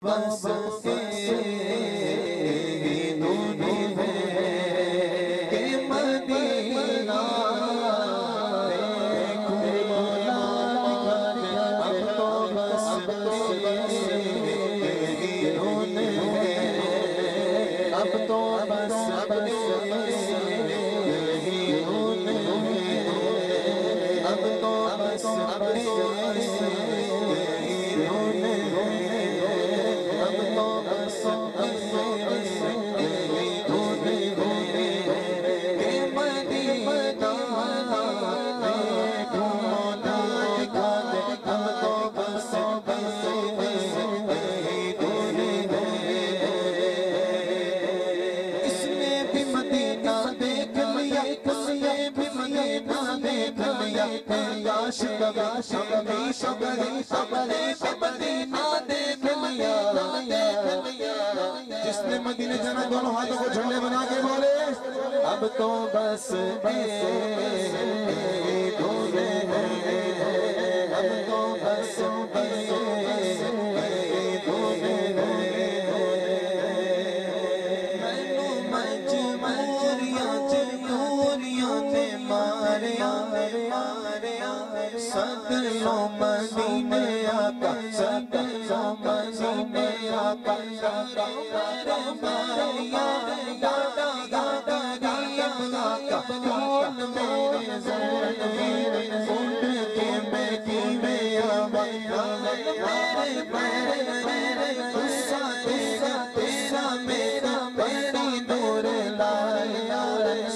बस दोनों है कि मदीना अब तो बस अब तो बस अब तो बस जिसने मदीने जाना दोनों हाथों को झंडे बना के बोले अब तो बस अब तो बस सदलों मदीने आका सदलों मदीने आका दादा दादा गरीब आका कौन मेरे ज़ल्ल मेरे उठ के बैठी में मेरे मेरे गुस्सा तेरा तेरा मेरा बड़ी दूर लाया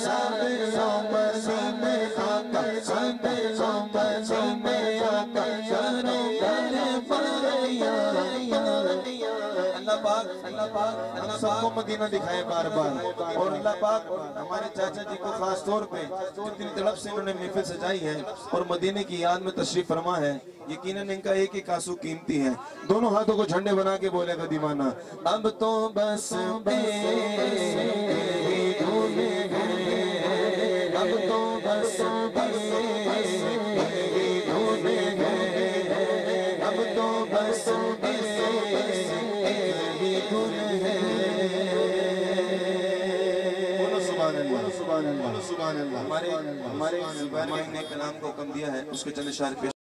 सदलों मदीने आका सदलों अल्लाह सबको मदीना दिखाए बार बार। और अल्लाह पाक हमारे चाचा जी को खास तौर पे जितनी तड़प से इन्होंने महफिल सजाई है और मदीने की याद में तशरीफ फरमा है, यकीनन इनका एक एक आंसू कीमती है। दोनों हाथों को झंडे बना के बोलेगा दीवाना अब तो बस अब तो बस अब तो बस हमारे कलाम को हुक्म दिया है, उसके चंद इशारे पे